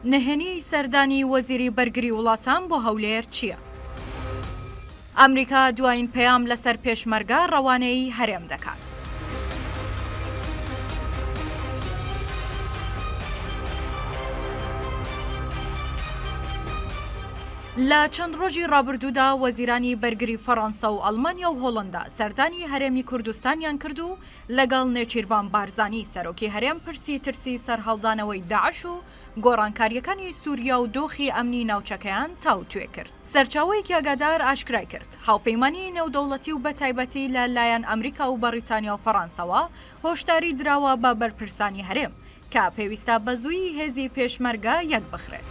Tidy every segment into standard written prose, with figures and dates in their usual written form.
نهێنی سەردانی وەزیری بەرگری وڵاتان بۆ هەولێر چییە؟ ئەمریکا دوایین پەیام لەسەر پێشمەرگە ڕەوانەیی هەرێم دەکات. لە چەند ڕۆژی ڕابردوودا وەزیرانی بەرگری فەڕەنسا و ئەڵمانیا و هۆڵەندا سەردانی هەرێمی کوردستانیان کرد و لەگەڵ نێچیروان بارزانی سەرۆکی هەرێم پرسی ترسی سەرهەڵدانەوەی داعش و گۆڕانکاریەکانی سووریا و دۆخی ئەمنی ناوچەکەیان تاوتوێ کرد. سەرچاوەیەکی ئاگادار ئاشکرای کرد هاوپەیمانی نێودەوڵەتی و بەتایبەتی لەلایەن ئەمریکا و بەریتانیا و فەڕەنساوە هۆشداری دراوە بە بەرپرسانی هەرێم کە پێویستە بە زووی هێزی پێشمەرگە یەک بخرێت.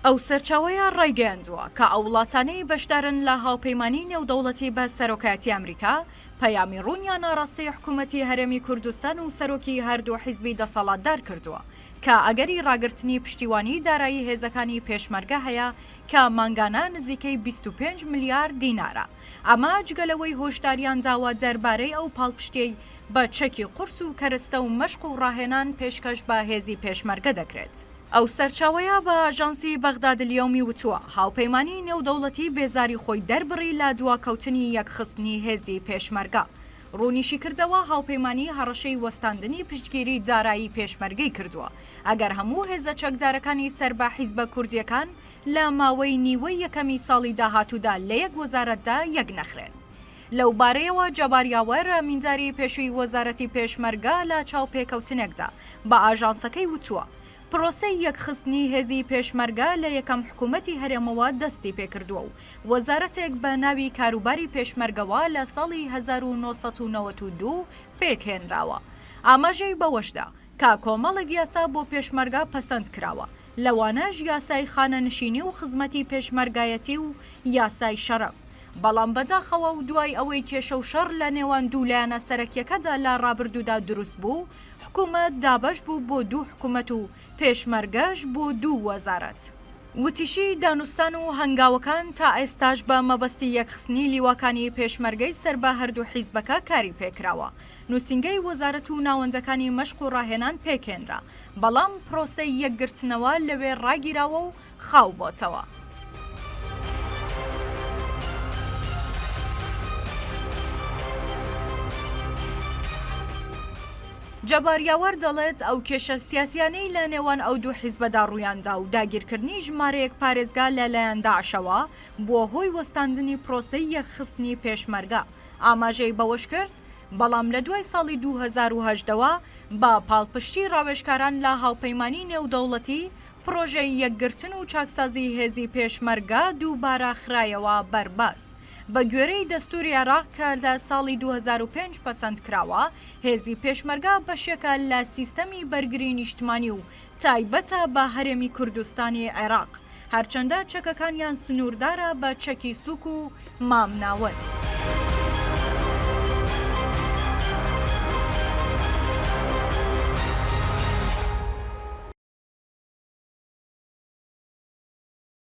ئەو سەرچاوەیە ڕایگەیاندووە کە ئەو وڵاتانەی بەشدارن لە هاوپەیمانی نێودەوڵەتی بە سەرۆکایەتی ئەمریکا پەیامی ڕوونیان ناڕاستی حکوومەتی هەرێمی کوردستان و سەرۆکی هەردوو حیزبی دەسەڵاتدار کردووە کە ئەگەری ڕاگررتنی پشتیوانی دارایی هێزەکانی پێشمەرگە هەیە کە مانگانە نزیکەی 25 میلیارد دینارە. ئەمە جگەلەوەی هۆشداریان داوە دەربارەی ئەو پاڵپشتەی بە چەکی قورس و کەرستە و مەشق و ڕاهێنان پێشکەش بە هێزی پێشمەرگە دەکرێت. ئەو سەرچاوەیە بە ئاژانسی بەغداد اليومی وتووە هاوپەیمانی نێودەوڵەتی بێزاری خۆی دەربڕی لە دواکەوتنی یەکخستنی هێزی پێشمەرگە. ڕوونیشی کردەوە هاوپەیمانی هەڕەشەی وەستاندنی پشتگیری دارایی پێشمەرگەی کردووە ئەگەر هەموو هێزە چەکدارەکانی سەر بە حیزبە کوردیەکان لە ماوەی نیوەی یەکەمی ساڵی داهاتوودا لە یەک وەزارەتدا یەک نەخرێن. لەو بارەیەوە جەباریاوەر ئەمینداری پێشووی وەزارەتی پێشمەرگە لە چاوپێکەوتنێکدا بە ئاژانسەکەی وتووە پرۆسەی یەکخستنی هێزی پێشمەرگە لە یەکەم حکوومەتی هەرێمەوە دەستی پێکردووە و وەزارەتێک بە ناوی کاروباری پێشمەرگەوە لە ساڵی 1992 پێکهێنراوە. ئاماژەی بەوەشدا کا کۆمەڵێک یاسا بۆ پێشمەرگە پەسەند کراوە لەوانەش یاسای خانەنشینی و خزمەتی پێشمەرگایەتی و یاسای شەرەف. بەڵام بەداخەوە و دوای ئەوەی کێشە و شەڕ لە نێوان دوو لایەنە سەرەکیەکەدا لە ڕابردوودا دروست بوو حکوومەت دابەش بوو بۆ دوو حکوومەت و پێشمەرگەش بۆ دوو وەزارەت. وتیشی دانوستان و هەنگاوەکان تا ئێستاش بە مەبەستی یەکخستنی لیواکانی پێشمەرگەی سەر بە هەردوو حیزبەکە کاری پێکراوە. نووسینگەی وەزارەت و ناوەندەکانی مەشق و ڕاهێنان پێکێنرا بەڵام پرۆسەی یەکگرتنەوە لەوێ ڕاگیراوە و خاو بۆتەوە. جەباریاوەر دەڵێت ئەو کێشە سیاسیانەی لە نێوان ئەو دوو حیزبەدا ڕوویاندا و داگیرکردنی ژمارەیەک پارێزگا لەلایەن داعشەوە بۆ هۆی وەستاندنی پرۆسەی یەکخستنی پێشمەرگە ئاماژەی بەوەش کرد بەڵام لە دوای ساڵی 2010ەوە بە پاڵپشتی ڕاوێژکاران لە هاوپەیمانی نێودەوڵەتی پرۆژەی یەکگرتن و چاکسازی هێزی پێشمەرگە دووبارە خرایەوە بەرباز. بە گوێرەی دەستوری عێراق کە لە ساڵی 2005 پەسەند کراوە هێزی پێشمەرگە بەشێکە لە سیستەمی بەرگری نیشتمانی و تایبەتە بە هەرێمی کوردستانی عێراق هەرچەندە چەکەکانیان سنووردارە بە چەکی سووک و مامناوەت.